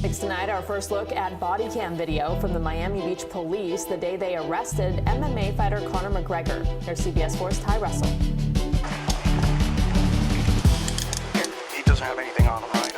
Next tonight, our first look at body cam video from the Miami Beach police the day they arrested MMA fighter Conor McGregor. Here's CBS 4's Ty Russell. He doesn't have anything on him, right?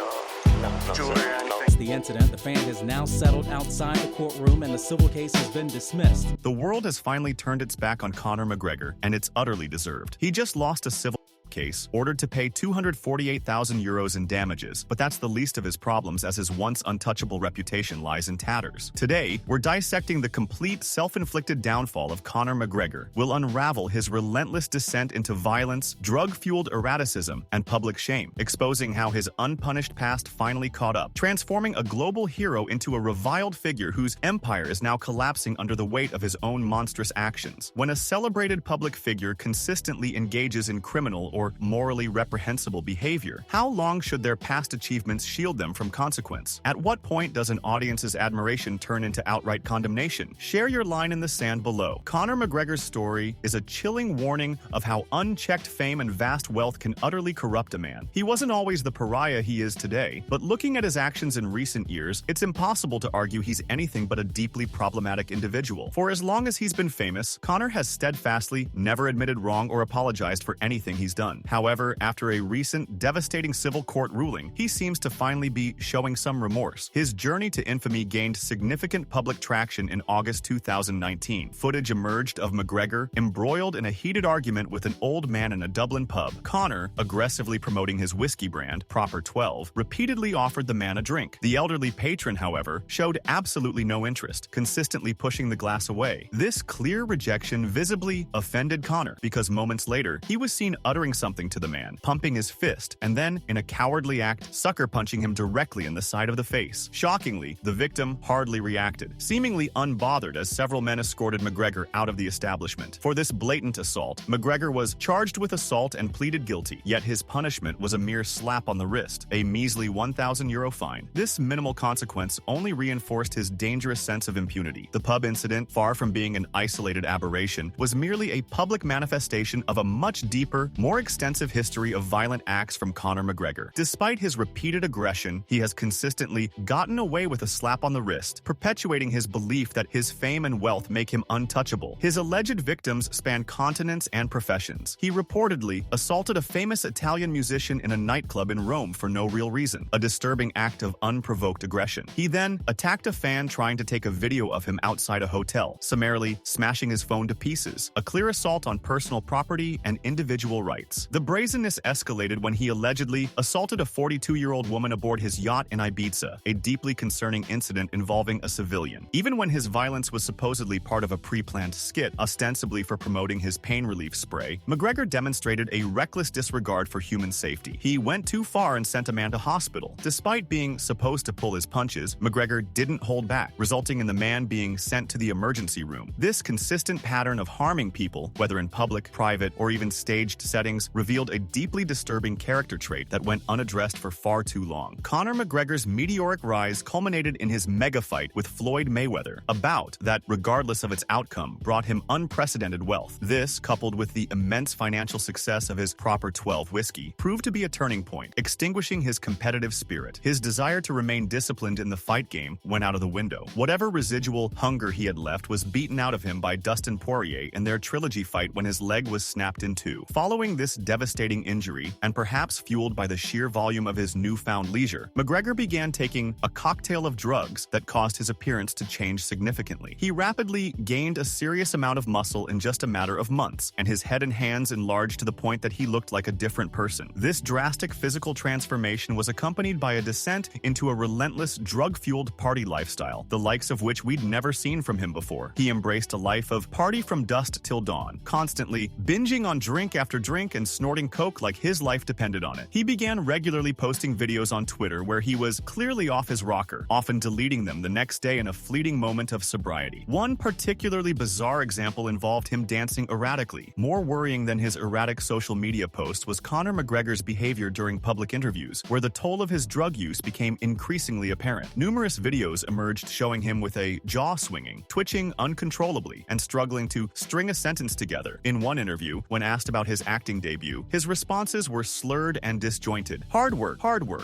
No jewelry or anything? The incident, the fan has now settled outside the courtroom and the civil case has been dismissed. The world has finally turned its back on Conor McGregor, and it's utterly deserved. He just lost a civil case, ordered to pay €248,000 in damages, but that's the least of his problems as his once untouchable reputation lies in tatters. Today, we're dissecting the complete self-inflicted downfall of Conor McGregor. We'll unravel his relentless descent into violence, drug-fueled erraticism, and public shame, exposing how his unpunished past finally caught up, transforming a global hero into a reviled figure whose empire is now collapsing under the weight of his own monstrous actions. When a celebrated public figure consistently engages in criminal or morally reprehensible behavior, how long should their past achievements shield them from consequence? At what point does an audience's admiration turn into outright condemnation? Share your line in the sand below. Conor McGregor's story is a chilling warning of how unchecked fame and vast wealth can utterly corrupt a man. He wasn't always the pariah he is today, but looking at his actions in recent years, it's impossible to argue he's anything but a deeply problematic individual. For as long as he's been famous, Conor has steadfastly never admitted wrong or apologized for anything he's done. However, after a recent devastating civil court ruling, he seems to finally be showing some remorse. His journey to infamy gained significant public traction in August 2019. Footage emerged of McGregor embroiled in a heated argument with an old man in a Dublin pub. Conor, aggressively promoting his whiskey brand, Proper 12, repeatedly offered the man a drink. The elderly patron, however, showed absolutely no interest, consistently pushing the glass away. This clear rejection visibly offended Conor because moments later, he was seen uttering something to the man, pumping his fist, and then, in a cowardly act, sucker punching him directly in the side of the face. Shockingly, the victim hardly reacted, seemingly unbothered as several men escorted McGregor out of the establishment. For this blatant assault, McGregor was charged with assault and pleaded guilty, yet his punishment was a mere slap on the wrist, a measly €1,000 fine. This minimal consequence only reinforced his dangerous sense of impunity. The pub incident, far from being an isolated aberration, was merely a public manifestation of a much deeper, more extensive history of violent acts from Conor McGregor. Despite his repeated aggression, he has consistently gotten away with a slap on the wrist, perpetuating his belief that his fame and wealth make him untouchable. His alleged victims span continents and professions. He reportedly assaulted a famous Italian musician in a nightclub in Rome for no real reason, a disturbing act of unprovoked aggression. He then attacked a fan trying to take a video of him outside a hotel, summarily smashing his phone to pieces, a clear assault on personal property and individual rights. The brazenness escalated when he allegedly assaulted a 42-year-old woman aboard his yacht in Ibiza, a deeply concerning incident involving a civilian. Even when his violence was supposedly part of a pre-planned skit, ostensibly for promoting his pain relief spray, McGregor demonstrated a reckless disregard for human safety. He went too far and sent a man to hospital. Despite being supposed to pull his punches, McGregor didn't hold back, resulting in the man being sent to the emergency room. This consistent pattern of harming people, whether in public, private, or even staged settings, revealed a deeply disturbing character trait that went unaddressed for far too long. Conor McGregor's meteoric rise culminated in his mega fight with Floyd Mayweather, a bout that, regardless of its outcome, brought him unprecedented wealth. This, coupled with the immense financial success of his Proper 12 whiskey, proved to be a turning point, extinguishing his competitive spirit. His desire to remain disciplined in the fight game went out of the window. Whatever residual hunger he had left was beaten out of him by Dustin Poirier in their trilogy fight when his leg was snapped in two. Following this devastating injury, and perhaps fueled by the sheer volume of his newfound leisure, McGregor began taking a cocktail of drugs that caused his appearance to change significantly. He rapidly gained a serious amount of muscle in just a matter of months, and his head and hands enlarged to the point that he looked like a different person. This drastic physical transformation was accompanied by a descent into a relentless, drug-fueled party lifestyle, the likes of which we'd never seen from him before. He embraced a life of party from dusk till dawn, constantly binging on drink after drink and snorting coke like his life depended on it. He began regularly posting videos on Twitter where he was clearly off his rocker, often deleting them the next day in a fleeting moment of sobriety. One particularly bizarre example involved him dancing erratically. More worrying than his erratic social media posts was Conor McGregor's behavior during public interviews, where the toll of his drug use became increasingly apparent. Numerous videos emerged showing him with a jaw swinging, twitching uncontrollably, and struggling to string a sentence together. In one interview, when asked about his acting debut, his responses were slurred and disjointed. Hard work,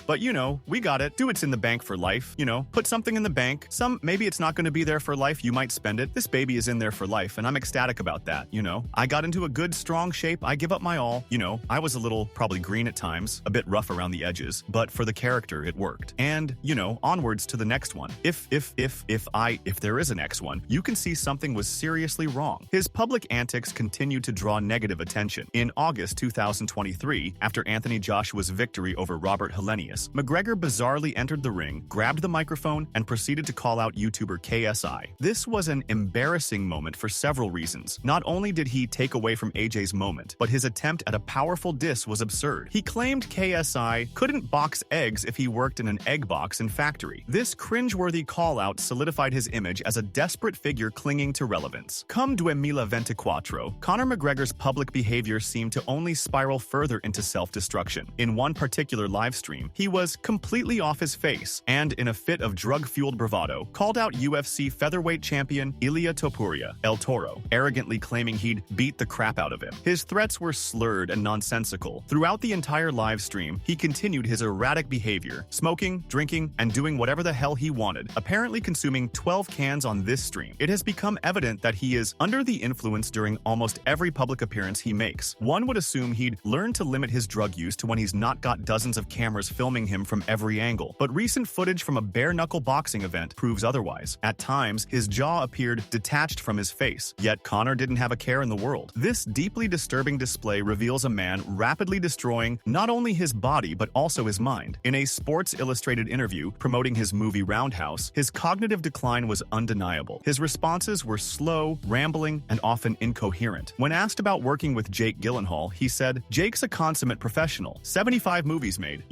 but we got it. Do it's in the bank for life, put something in the bank. Maybe it's not going to be there for life, you might spend it. This baby is in there for life, and I'm ecstatic about that, I got into a good, strong shape, I give up my all, I was a little, probably green at times, a bit rough around the edges, but for the character, it worked. And, onwards to the next one. If there is a next one, you can see something was seriously wrong. His public antics continued to draw negative attention. In August 2023, after Anthony Joshua's victory over Robert Hellenius, McGregor bizarrely entered the ring, grabbed the microphone, and proceeded to call out YouTuber KSI. This was an embarrassing moment for several reasons. Not only did he take away from AJ's moment, but his attempt at a powerful diss was absurd. He claimed KSI couldn't box eggs if he worked in an egg box in factory. This cringeworthy call-out solidified his image as a desperate figure clinging to relevance. Come 2024, Conor McGregor's public behavior seemed to only spiral further into self-destruction. In one particular livestream, he was completely off his face and, in a fit of drug-fueled bravado, called out UFC featherweight champion Ilia Topuria, El Toro, arrogantly claiming he'd beat the crap out of him. His threats were slurred and nonsensical. Throughout the entire livestream, he continued his erratic behavior, smoking, drinking, and doing whatever the hell he wanted, apparently consuming 12 cans on this stream. It has become evident that he is under the influence during almost every public appearance he makes. One would assume he'd learn to limit his drug use to when he's not got dozens of cameras filming him from every angle, but recent footage from a bare-knuckle boxing event proves otherwise. At times, his jaw appeared detached from his face, yet Conor didn't have a care in the world. This deeply disturbing display reveals a man rapidly destroying not only his body but also his mind. In a Sports Illustrated interview promoting his movie Roundhouse, his cognitive decline was undeniable. His responses were slow, rambling, and often incoherent. When asked about working with Jake Gyllenhaal, he said, "Jake's a consummate professional. 75 movies made.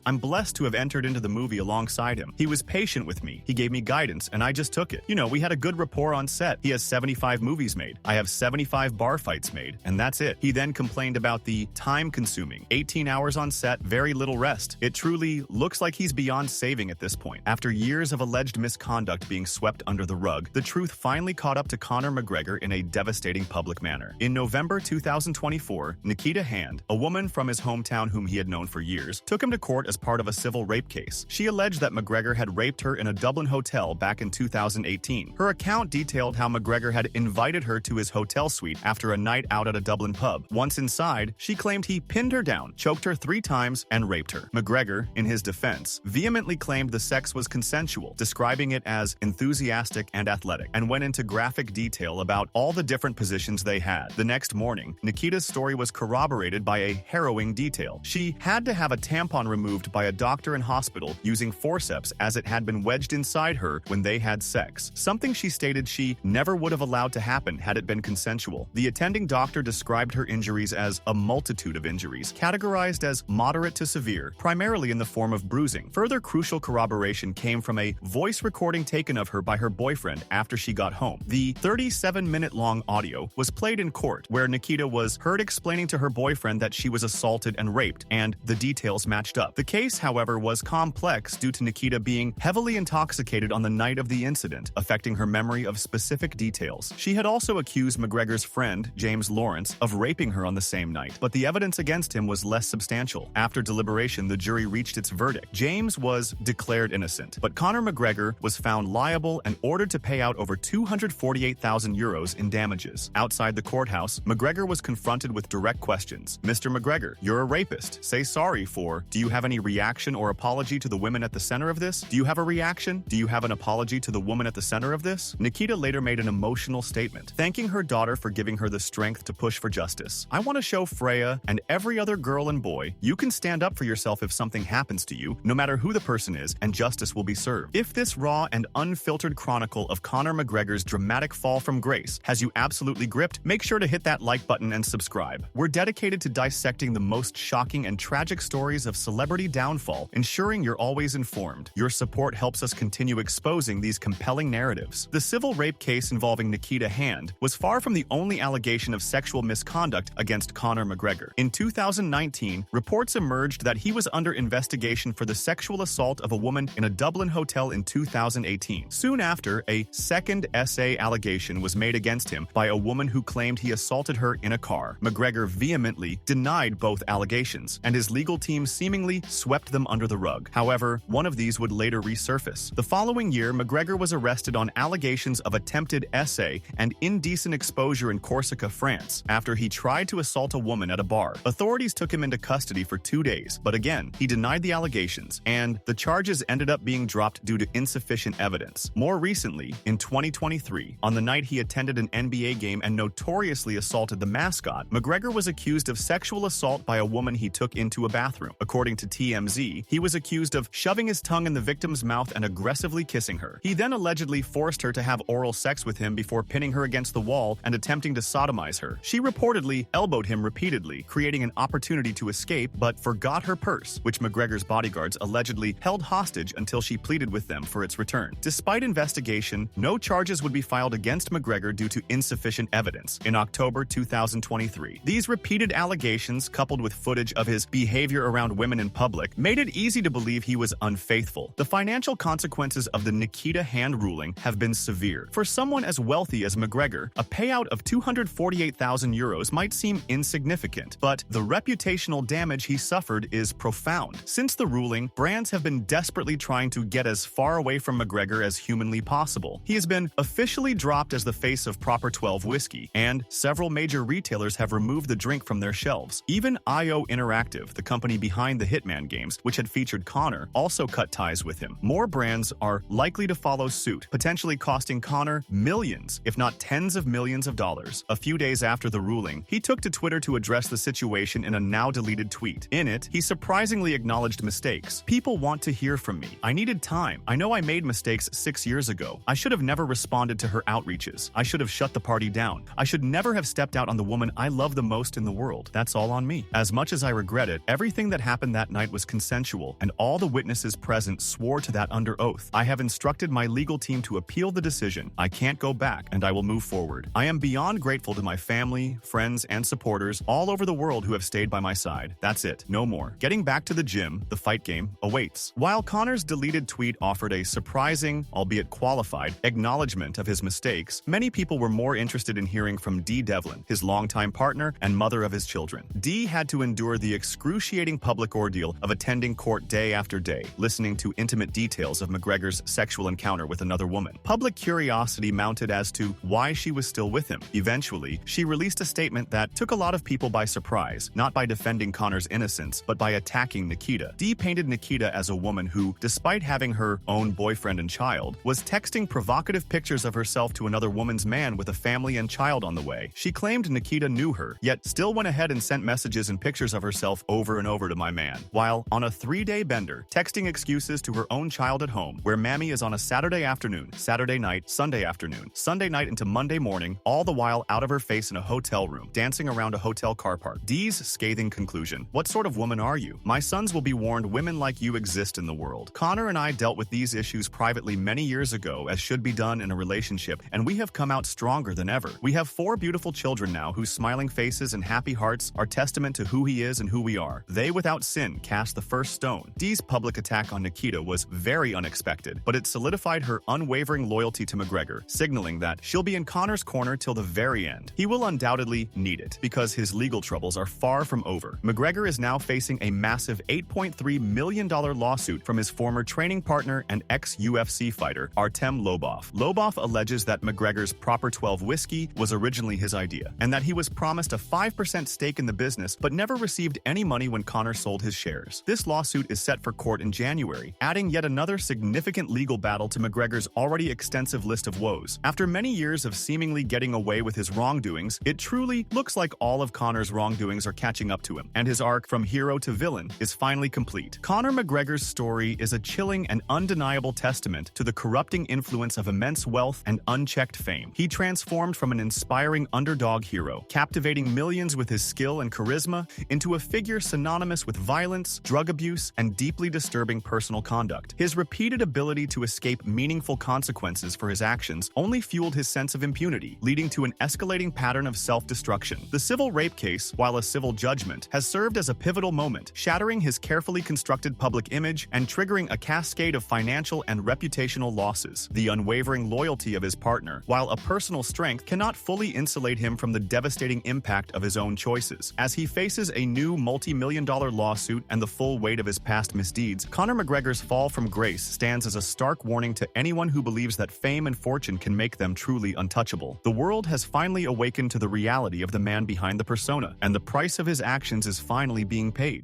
I'm blessed to have entered into the movie alongside him. He was patient with me. He gave me guidance, and I just took it. We had a good rapport on set. He has 75 movies made. I have 75 bar fights made, and that's it." He then complained about the time-consuming 18 hours on set, very little rest. It truly looks like he's beyond saving at this point. After years of alleged misconduct being swept under the rug, the truth finally caught up to Conor McGregor in a devastating public manner. In November 2024, Nikita Hand, a woman from his hometown whom he had known for years, took him to court as part of a civil rape case. She alleged that McGregor had raped her in a Dublin hotel back in 2018. Her account detailed how McGregor had invited her to his hotel suite after a night out at a Dublin pub. Once inside, she claimed he pinned her down, choked her 3 times, and raped her. McGregor, in his defense, vehemently claimed the sex was consensual, describing it as enthusiastic and athletic, and went into graphic detail about all the different positions they had. The next morning, Nikita's story was corroborated by a harrowing detail. She had to have a tampon removed by a doctor in hospital using forceps as it had been wedged inside her when they had sex, something she stated she never would have allowed to happen had it been consensual. The attending doctor described her injuries as a multitude of injuries, categorized as moderate to severe, primarily in the form of bruising. Further crucial corroboration came from a voice recording taken of her by her boyfriend after she got home. The 37-minute-long audio was played in court, where Nikita was heard explaining to her boyfriend that she was assaulted and raped, and the details matched up. The case, however, was complex due to Nikita being heavily intoxicated on the night of the incident, affecting her memory of specific details. She had also accused McGregor's friend, James Lawrence, of raping her on the same night, but the evidence against him was less substantial. After deliberation, the jury reached its verdict. James was declared innocent, but Conor McGregor was found liable and ordered to pay out over €248,000 in damages. Outside the courthouse, McGregor was confronted with direct questions. "Mr. McGregor, you're a rapist. Say sorry for. Do you have any reaction or apology to the women at the center of this? Do you have a reaction? Do you have an apology to the woman at the center of this?" Nikita later made an emotional statement, thanking her daughter for giving her the strength to push for justice. "I want to show Freya and every other girl and boy you can stand up for yourself if something happens to you, no matter who the person is, and justice will be served." If this raw and unfiltered chronicle of Conor McGregor's dramatic fall from grace has you absolutely gripped, make sure to hit that like button and subscribe. We're dedicated to dissecting the most shocking and tragic stories of celebrity downfall, ensuring you're always informed. Your support helps us continue exposing these compelling narratives. The civil rape case involving Nikita Hand was far from the only allegation of sexual misconduct against Conor McGregor. In 2019, reports emerged that he was under investigation for the sexual assault of a woman in a Dublin hotel in 2018. Soon after, a second SA allegation was made against him by a woman who claimed he assaulted her in a car. McGregor McGregor vehemently denied both allegations, and his legal team seemingly swept them under the rug. However, one of these would later resurface. The following year, McGregor was arrested on allegations of attempted essay and indecent exposure in Corsica, France, after he tried to assault a woman at a bar. Authorities took him into custody for 2 days, but again, he denied the allegations, and the charges ended up being dropped due to insufficient evidence. More recently, in 2023, on the night he attended an NBA game and notoriously assaulted the mascot, McGregor was accused of sexual assault by a woman he took into a bathroom. According to TMZ, he was accused of shoving his tongue in the victim's mouth and aggressively kissing her. He then allegedly forced her to have oral sex with him before pinning her against the wall and attempting to sodomize her. She reportedly elbowed him repeatedly, creating an opportunity to escape, but forgot her purse, which McGregor's bodyguards allegedly held hostage until she pleaded with them for its return. Despite investigation, no charges would be filed against McGregor due to insufficient evidence. In October 2023, these repeated allegations, coupled with footage of his behavior around women in public, made it easy to believe he was unfaithful. The financial consequences of the Nikita Hand ruling have been severe. For someone as wealthy as McGregor, a payout of €248,000 might seem insignificant, but the reputational damage he suffered is profound. Since the ruling, brands have been desperately trying to get as far away from McGregor as humanly possible. He has been officially dropped as the face of Proper 12 whiskey, and several major retailers have removed the drink from their shelves. Even IO Interactive, the company behind the Hitman games, which had featured Conor, also cut ties with him. More brands are likely to follow suit, potentially costing Conor millions, if not tens of millions of dollars. A few days after the ruling, he took to Twitter to address the situation in a now-deleted tweet. In it, he surprisingly acknowledged mistakes. "People want to hear from me. I needed time. I know I made mistakes 6 years ago. I should have never responded to her outreaches. I should have shut the party down. I should never have stepped out on the woman I love the most in the world. That's all on me. As much as I regret it, everything that happened that night was consensual, and all the witnesses present swore to that under oath. I have instructed my legal team to appeal the decision. I can't go back, and I will move forward. I am beyond grateful to my family, friends, and supporters all over the world who have stayed by my side. That's it. No more. Getting back to the gym, the fight game awaits." While Conor's deleted tweet offered a surprising, albeit qualified, acknowledgement of his mistakes, many people were more interested in hearing from Dee Devlin, his longtime partner and mother of his children. Dee had to endure the excruciating public ordeal of attending court day after day, listening to intimate details of McGregor's sexual encounter with another woman. Public curiosity mounted as to why she was still with him. Eventually, she released a statement that took a lot of people by surprise, not by defending Conor's innocence, but by attacking Nikita. Dee painted Nikita as a woman who, despite having her own boyfriend and child, was texting provocative pictures of herself to another woman's man with a family and child on the way. She claimed Nikita knew her, yet still went ahead and sent messages and pictures of herself over and over to my man. While on a 3-day bender, texting excuses to her own child at home, where Mammy is on a Saturday afternoon, Saturday night, Sunday afternoon, Sunday night into Monday morning, all the while out of her face in a hotel room, dancing around a hotel car park. Dee's scathing conclusion: "What sort of woman are you? My sons will be warned women like you exist in the world. Conor and I dealt with these issues privately many years ago, as should be done in a relationship, and we have come out stronger than ever. We have 4 beautiful children now whose smiling faces and happy hearts are testament to who he is and who we are. They without sin cast the first stone." Dee's public attack on Nikita was very unexpected, but it solidified her unwavering loyalty to McGregor, signaling that she'll be in Conor's corner till the very end. He will undoubtedly need it, because his legal troubles are far from over. McGregor is now facing a massive $8.3 million lawsuit from his former training partner and ex-UFC fighter, Artem Lobov. Lobov alleges that McGregor's Proper 12 whiskey was originally his idea, and that he was promised a 5% stake in the business but never received any money when Conor sold his shares. This lawsuit is set for court in January, adding yet another significant legal battle to McGregor's already extensive list of woes. After many years of seemingly getting away with his wrongdoings, it truly looks like all of Conor's wrongdoings are catching up to him, and his arc from hero to villain is finally complete. Conor McGregor's story is a chilling and undeniable testament to the corrupting influence of immense wealth and unchecked fame. He transformed from an inspiring underdog hero, captivating millions with his skill and charisma, into a figure synonymous with violence, drug abuse, and deeply disturbing personal conduct. His repeated ability to escape meaningful consequences for his actions only fueled his sense of impunity, leading to an escalating pattern of self-destruction. The civil rape case, while a civil judgment, has served as a pivotal moment, shattering his carefully constructed public image and triggering a cascade of financial and reputational losses. The unwavering loyalty of his partner, while a personal strength, cannot fully insulate him from the devastating impact impact of his own choices. As he faces a new multi-million-dollar lawsuit and the full weight of his past misdeeds, Conor McGregor's fall from grace stands as a stark warning to anyone who believes that fame and fortune can make them truly untouchable. The world has finally awakened to the reality of the man behind the persona, and the price of his actions is finally being paid.